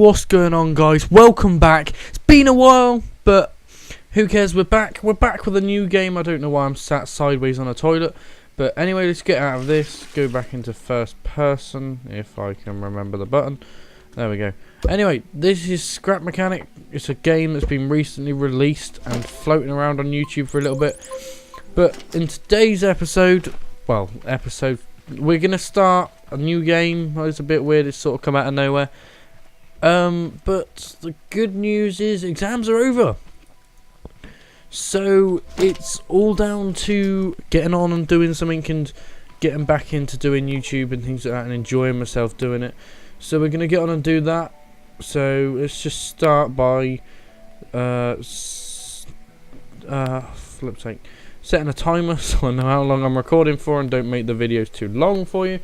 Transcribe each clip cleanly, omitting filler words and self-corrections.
what's going on, guys? Welcome back. It's been a while, but who cares? We're back with a new game. I don't know why I'm sat sideways on a toilet, but anyway, let's get out of this, go back into first person if I can remember the button. There we go. Anyway, this is Scrap Mechanic. It's a game that's been recently released and floating around on YouTube for a little bit. But in today's episode, we're going to start a new game. It's a bit weird, it's sort of come out of nowhere. But the good news is exams are over. So it's all down to getting on and doing something and getting back into doing YouTube and things like that and enjoying myself doing it. So we're going to get on and do that. So let's just start by setting a timer so I know how long I'm recording for and don't make the videos too long for you.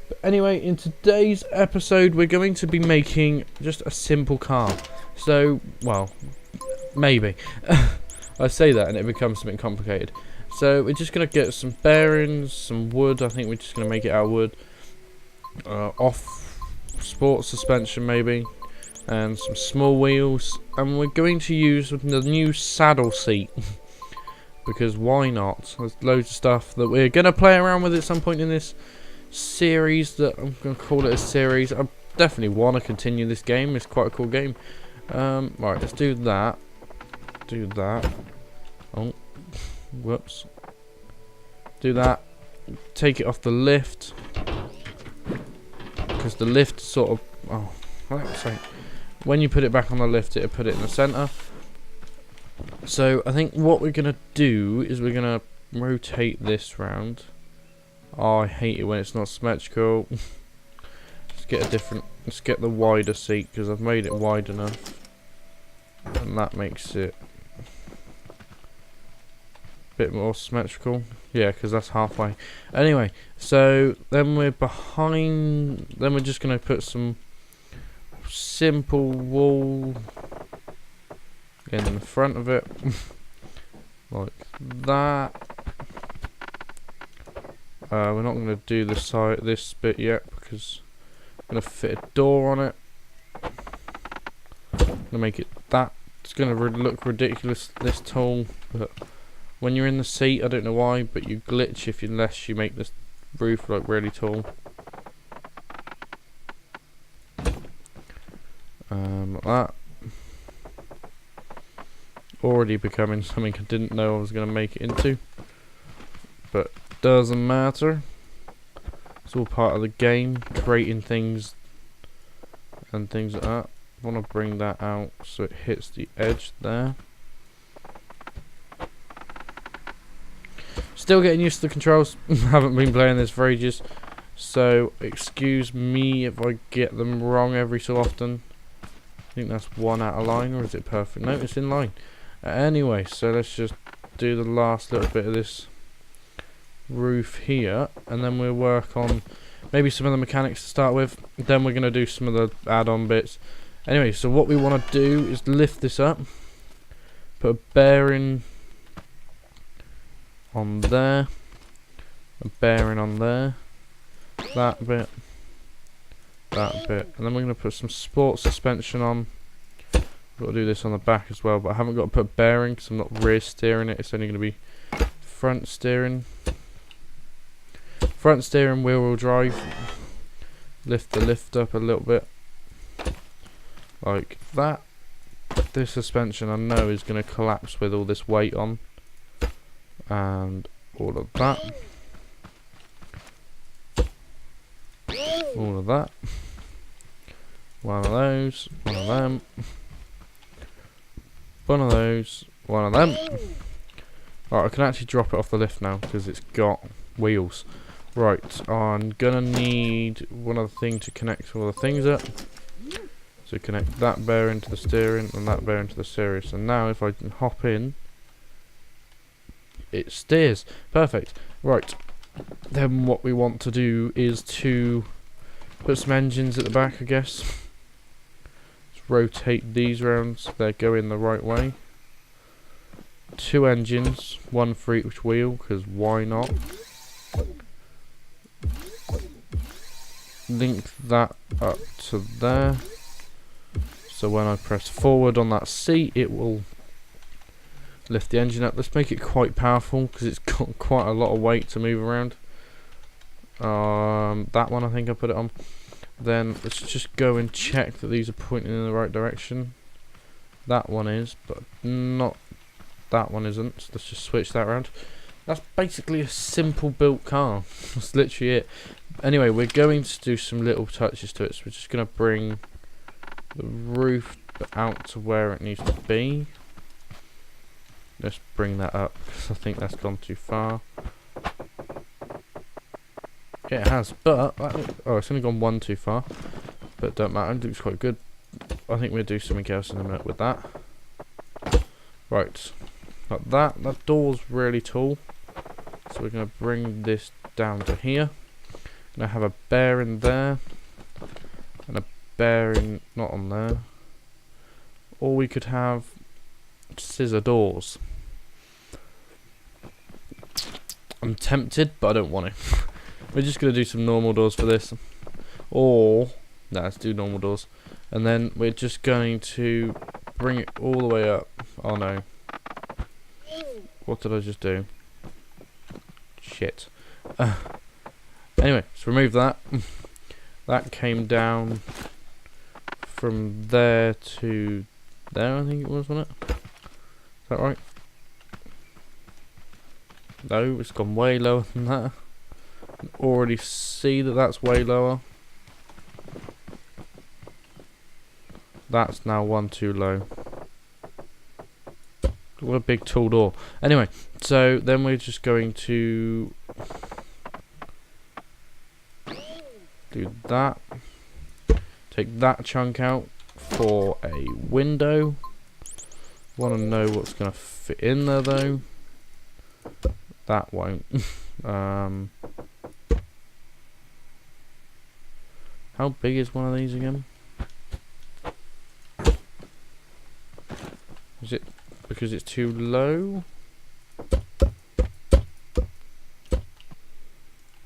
But anyway, in today's episode we're going to be making just a simple car. So, well, maybe. I say that and it becomes something complicated. So we're just going to get some bearings, some wood. I think we're just going to make it out of wood. Off sport suspension maybe. And some small wheels. And we're going to use the new saddle seat. Because why not? There's loads of stuff that we're going to play around with at some point in this series. That I'm going to call it a series. I definitely want to continue this game. It's quite a cool game. Right, let's do that. Do that. Oh, whoops. Do that. Take it off the lift. Because the lift sort of... Oh, sorry. When you put it back on the lift, it'll put it in the centre. So I think what we're gonna do is we're gonna rotate this round. Oh, I hate it when it's not symmetrical. Let's get the wider seat because I've made it wide enough, and that makes it a bit more symmetrical. Yeah, because that's halfway. Anyway, so then we're behind. Then we're just gonna put some simple wool in the front of it, like that. We're not going to do this bit yet because I'm going to fit a door on it. I'm going to make it that. It's going to look ridiculous, this tall, but when you're in the seat, I don't know why, but you glitch unless you make this roof look really tall. Like that. Already becoming something I didn't know I was going to make it into, but doesn't matter. It's all part of the game, creating things and things like that. I want to bring that out so it hits the edge there. Still getting used to the controls. Haven't been playing this for ages, so excuse me if I get them wrong every so often. I think that's one out of line, or is it perfect? No, it's in line. Anyway, so let's just do the last little bit of this roof here, and then we'll work on maybe some of the mechanics to start with. Then we're going to do some of the add-on bits. Anyway, so what we want to do is lift this up, put a bearing on there, a bearing on there, that bit, and then we're going to put some sport suspension on. Got to do this on the back as well, but I haven't got to put bearing because I'm not rear steering it. It's only going to be front steering. Front steering, wheel drive. Lift the lift up a little bit, like that. This suspension I know is going to collapse with all this weight on, and all of that. All of that. One of those. One of them. One of those, one of them. Right, I can actually drop it off the lift now because it's got wheels. Right, I'm gonna need one other thing to connect all the things up. So connect that bearing to the steering and that bearing to the steering. So now if I can hop in, it steers. Perfect. Right, then what we want to do is to put some engines at the back, I guess. Rotate these round so they're going the right way. 2 engines, 1 for each wheel, because why not? Link that up to there. So when I press forward on that seat, it will lift the engine up. Let's make it quite powerful because it's got quite a lot of weight to move around. That one I think I put it on. Then let's just go and check that these are pointing in the right direction. That one is, but not that one isn't. So let's just switch that around. That's basically a simple built car. That's literally it. Anyway, we're going to do some little touches to it. So we're just going to bring the roof out to where it needs to be. Let's bring that up because I think that's gone too far. Yeah, it has, but oh, it's only gone one too far. But don't matter. It looks quite good. I think we'll do something else in a minute with that. Right, like that. That door's really tall, so we're going to bring this down to here. Going to have a bearing there, and a bearing not on there. Or we could have scissor doors. I'm tempted, but I don't want to. We're just going to do some normal doors for this. Or, no, let's do normal doors. And then we're just going to bring it all the way up. Oh no. What did I just do? Shit. Anyway, let's remove that. That came down from there to there, I think it was, wasn't it? Is that right? No, it's gone way lower than that. I can already see that that's way lower. That's now one too low. What a big tall door. Anyway, so then we're just going to do that. Take that chunk out for a window. Want to know what's going to fit in there though. That won't. How big is one of these again? Is it because it's too low?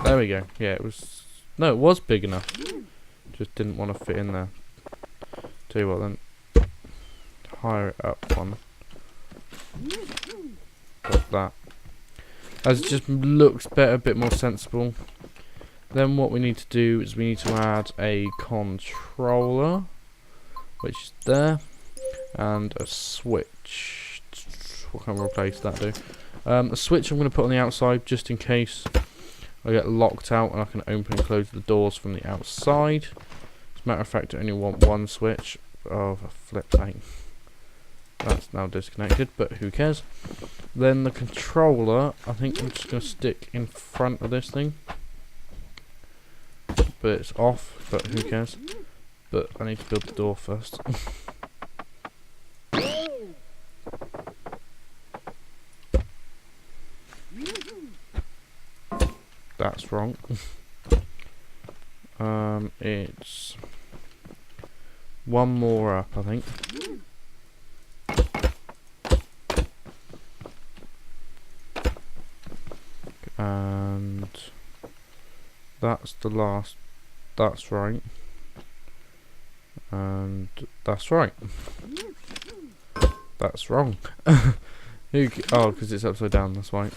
There we go. Yeah, it was. No, it was big enough. Just didn't want to fit in there. Tell you what, then higher it up one. Like that. As it just looks better, a bit more sensible. Then what we need to do is we need to add a controller, which is there, and a switch. What can we replace that do? A switch I'm going to put on the outside just in case I get locked out and I can open and close the doors from the outside. As a matter of fact, I only want one switch. Oh, for flip's sake. That's now disconnected, but who cares? Then the controller, I think I'm just going to stick in front of this thing. But it's off, but who cares? But I need to build the door first. That's wrong. It's one more up, I think. And that's the last. That's right. And that's right. That's wrong. Oh, because it's upside down, that's why.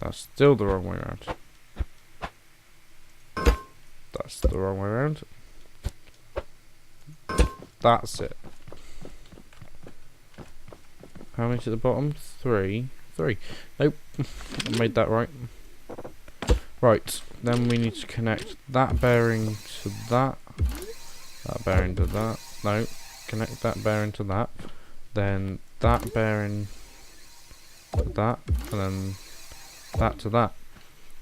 That's still the wrong way around. That's the wrong way around. That's it. How many to the bottom? 3. Nope. I made that right. Right. Then we need to connect that bearing to that. That bearing to that. No. Connect that bearing to that. Then that bearing to that. And then that to that.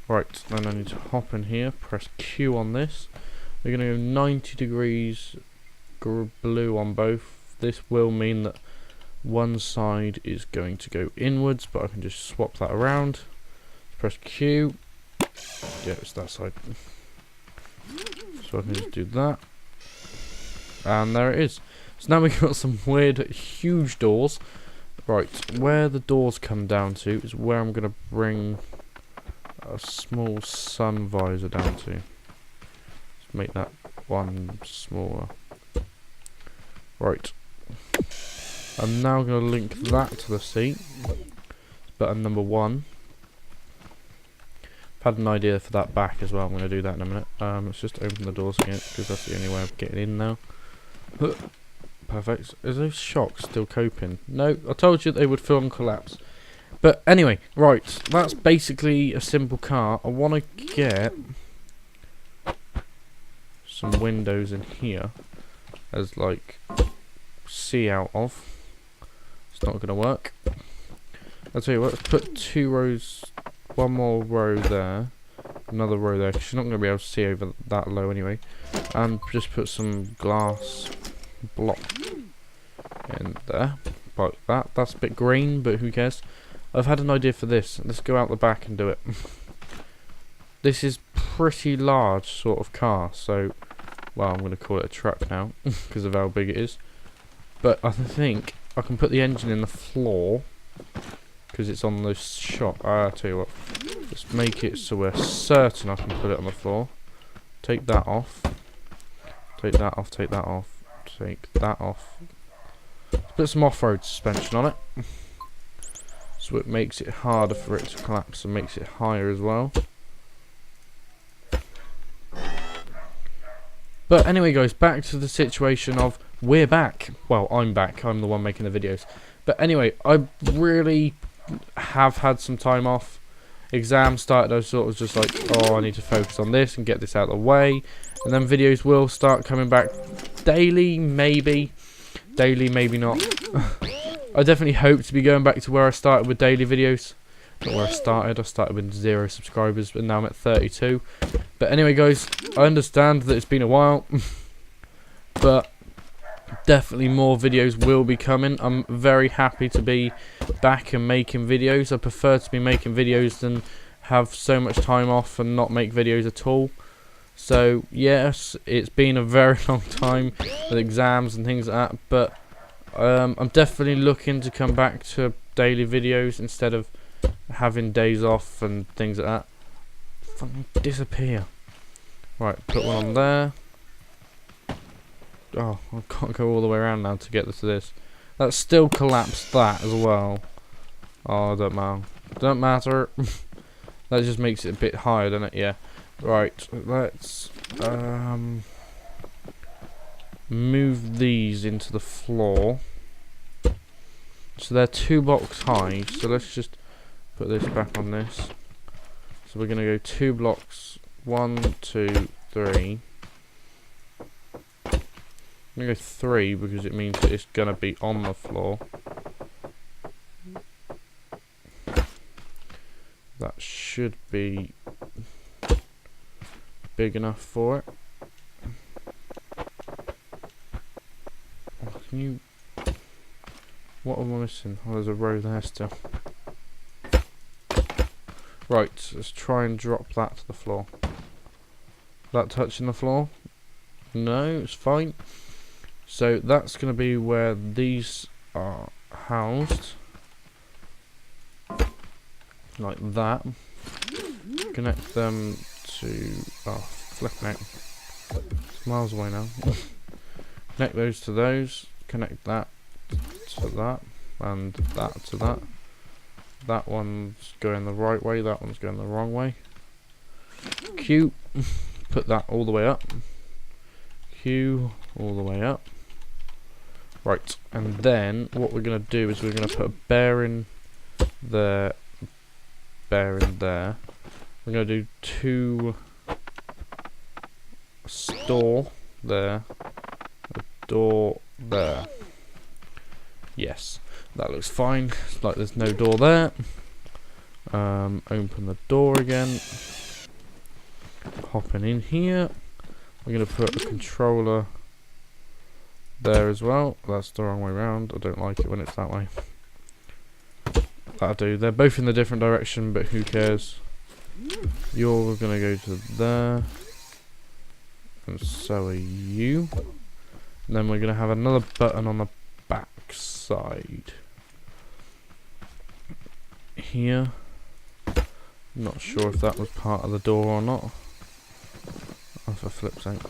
Right. Then I need to hop in here. Press Q on this. We're going to go 90 degrees blue on both. This will mean that one side is going to go inwards, but I can just swap that around. Press Q. Yeah, it's that side. So I can just do that. And there it is. So now we've got some weird, huge doors. Right, where the doors come down to is where I'm going to bring a small sun visor down to. make that one smaller. Right. I'm now going to link that to the seat. It's button number 1. I've had an idea for that back as well. I'm going to do that in a minute. Let's just open the doors again, because that's the only way of getting in now. Perfect. Is those shocks still coping? No, I told you they would film and collapse. But anyway, right, that's basically a simple car. I want to get some windows in here as like see out of. It's not going to work. I'll tell you what, let's put 2 rows, 1 more row there, another row there, because you're not going to be able to see over that low anyway. And just put some glass block in there, like that. That's a bit green, but who cares? I've had an idea for this. Let's go out the back and do it. This is pretty large sort of car, so, well, I'm going to call it a truck now, because of how big it is. But I think I can put the engine in the floor, because it's on the shop. I'll tell you what, let's make it so we're certain I can put it on the floor. Take that off. Take that off, take that off, take that off. Let's put some off-road suspension on it. So it makes it harder for it to collapse and makes it higher as well. But anyway guys, back to the situation of we're back. Well, I'm back, I'm the one making the videos. But anyway, I really have had some time off. Exams started, I was sort of just like, oh, I need to focus on this and get this out of the way. And then videos will start coming back daily, maybe. Daily, maybe not. I definitely hope to be going back to where I started with daily videos. Not where I started with 0 subscribers, but now I'm at 32. But anyway guys, I understand that it's been a while. But definitely more videos will be coming. I'm very happy to be back and making videos. I prefer to be making videos than have so much time off and not make videos at all. So yes, it's been a very long time with exams and things like that, but I'm definitely looking to come back to daily videos instead of having days off and things like that. Fucking disappear. Right, put one on there. Oh, I've got to go all the way around now to get to this. That still collapsed that as well. Oh, don't matter. Don't matter. That just makes it a bit higher, doesn't it? Yeah. Right, let's move these into the floor. So they're 2 blocks high, so let's just put this back on this. So we're going to go 2 blocks, 1, 2, 3. I'm going to go 3 because it means that it's going to be on the floor. That should be big enough for it. Oh, can you... What am I missing? Oh, there's a row there still. Right, let's try and drop that to the floor. That touching the floor? No, it's fine. So that's going to be where these are housed. Like that. Connect them to... Oh, flipping out. It's miles away now. Connect those to those. Connect that to that. And that to that. That one's going the right way. That one's going the wrong way. Q. Put that all the way up. Q. All the way up. Right. And then what we're going to do is we're going to put a bearing there. Bearing there. We're going to do 2 store there, a door there. Yes, that looks fine. It's like there's no door there. Open the door again. Hopping in here. We're going to put a controller there as well. That's the wrong way around. I don't like it when it's that way. That'll do. They're both in the different direction, but who cares? You're going to go to there. And so are you. And then we're going to have another button on the back side. Here. Not sure if that was part of the door or not. Oh, for flip's sake.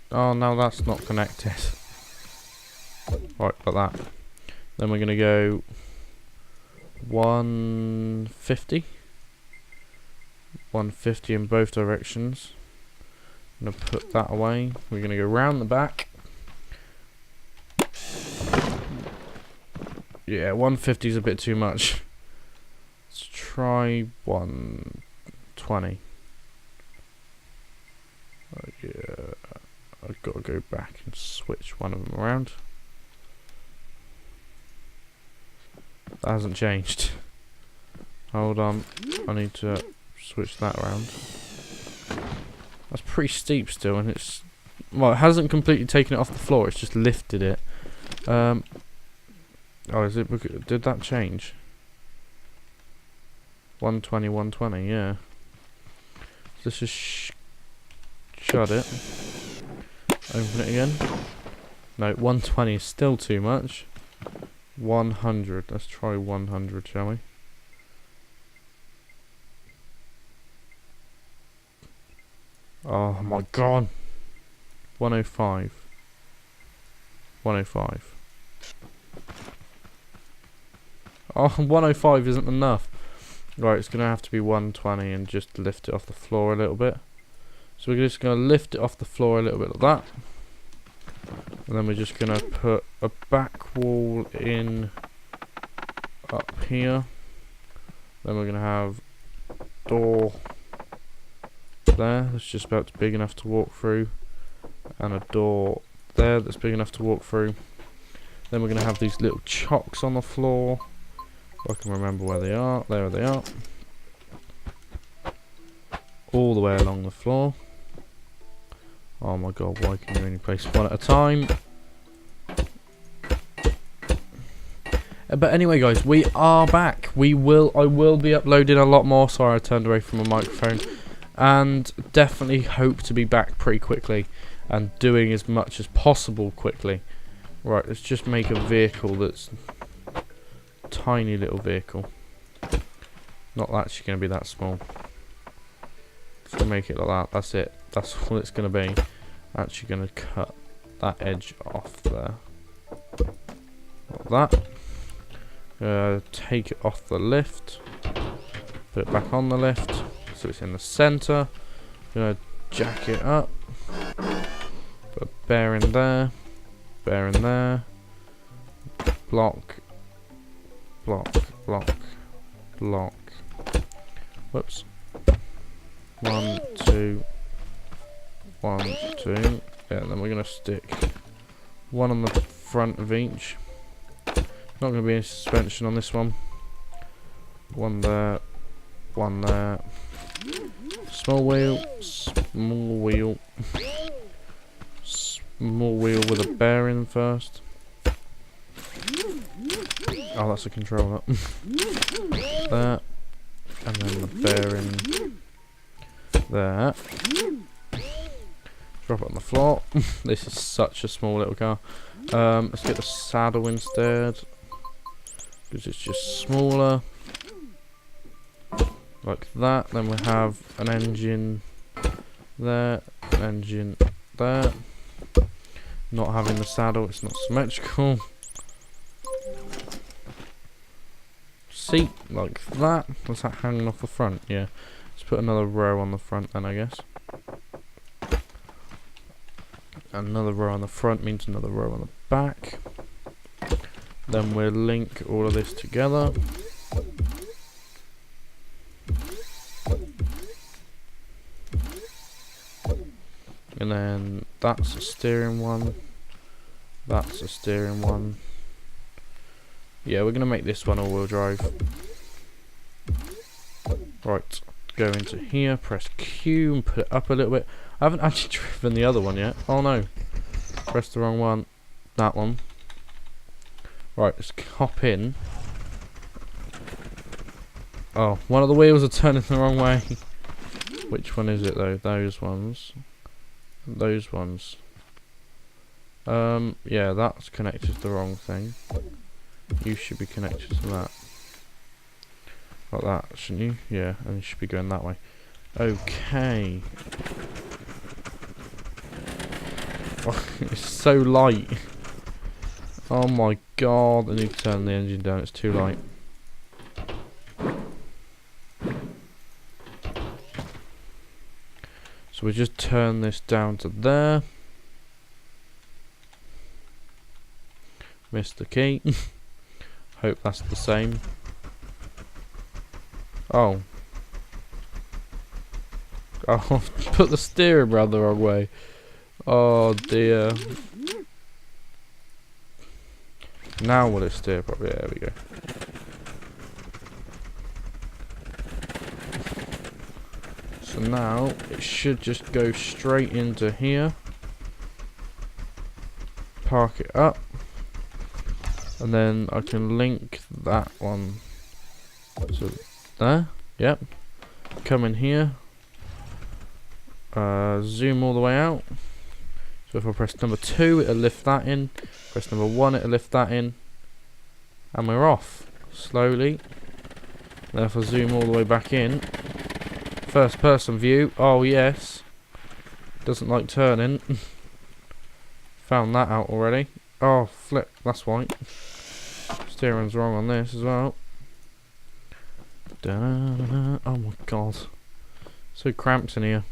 Oh, no, that's not connected. Right, like that. Then we're going to go 150. 150 in both directions. I'm going to put that away. We're going to go round the back. Yeah, 150 is a bit too much. Let's try 120. Yeah, I've got to go back and switch one of them around. That hasn't changed. Hold on, I need to switch that around. That's pretty steep still, and it's, well, it hasn't completely taken it off the floor, it's just lifted it. Oh, is it, did that change? 120, 120, yeah. Let's just shut it. Open it again. No, 120 is still too much. 100, let's try 100, shall we? Oh my god. 105. 105. Oh, 105 isn't enough. Right, it's going to have to be 120 and just lift it off the floor a little bit. So we're just going to lift it off the floor a little bit like that. And then we're just going to put a back wall in up here. Then we're going to have a door there that's just about big enough to walk through. And a door there that's big enough to walk through. Then we're going to have these little chocks on the floor. I can remember where they are. There they are. All the way along the floor. Oh my god, why can you only place one at a time? But anyway guys, we are back. I will be uploading a lot more. Sorry I turned away from my microphone. And definitely hope to be back pretty quickly. And doing as much as possible quickly. Right, let's just make a vehicle that's tiny little vehicle. Not actually going to be that small. Just going to make it like that. That's it. That's all it's going to be. Actually going to cut that edge off there. Like that. Take it off the lift. Put it back on the lift. So it's in the centre. Going to jack it up. Put a bearing there. Bearing there. Block. Block, block, block. Whoops. 1, 2, 1, 2. Yeah, and then we're gonna stick one on the front of each. Not gonna be any suspension on this one. One there, one there. Small wheel, small wheel, small wheel with a bearing first. Oh, that's a controller. There. And then the bearing there. Drop it on the floor. This is such a small little car. Let's get the saddle instead. Because it's just smaller. Like that. Then we have an engine there. An engine there. Not having the saddle, it's not symmetrical. Seat like that. Was that hanging off the front? Yeah. Let's put another row on the front then, I guess. Another row on the front means another row on the back. Then we'll link all of this together. And then that's a steering one. That's a steering one. Yeah, we're going to make this one all-wheel drive. Right, go into here, press Q and put it up a little bit. I haven't actually driven the other one yet. Oh no, pressed the wrong one. That one. Right, let's hop in. Oh, one of the wheels are turning the wrong way. Which one is it though? Those ones. Those ones. Yeah, that's connected to the wrong thing. You should be connected to that. Like that, shouldn't you? Yeah, and you should be going that way. Okay. Oh, it's so light. Oh my god, I need to turn the engine down, it's too light. So we just turn this down to there. Missed the key. Hope that's the same. Oh. Oh, put the steering wheel the wrong way. Oh dear. Now will it steer properly? There we go. So now it should just go straight into here. Park it up. And then I can link that one. So there. Yep. Come in here. Zoom all the way out. So if I press number 2, it'll lift that in. Press number 1, it'll lift that in. And we're off. Slowly. Then if I zoom all the way back in. First person view. Oh yes. Doesn't like turning. Found that out already. Oh flip. That's white. Steering's wrong on this as well. Da-da-da-da. Oh my god. So cramped in here.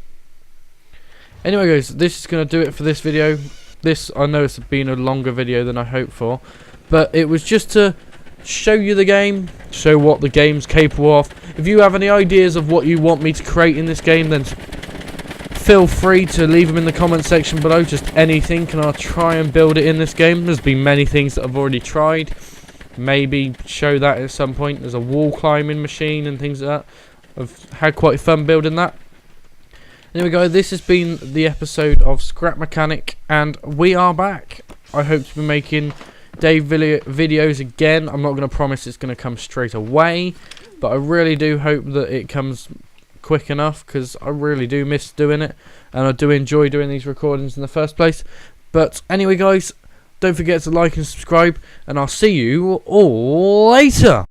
Anyway guys, this is going to do it for this video. This, I know it's been a longer video than I hoped for, but it was just to show you the game, show what the game's capable of. If you have any ideas of what you want me to create in this game, then feel free to leave them in the comment section below. Just anything, and I'll try and build it in this game. There's been many things that I've already tried. Maybe show that at some point. There's a wall climbing machine and things like that. I've had quite fun building that. Anyway guys, this has been the episode of Scrap Mechanic, and we are back. I hope to be making day videos again. I'm not going to promise it's going to come straight away, but I really do hope that it comes quick enough, because I really do miss doing it, and I do enjoy doing these recordings in the first place. But anyway guys, don't forget to like and subscribe, and I'll see you all later.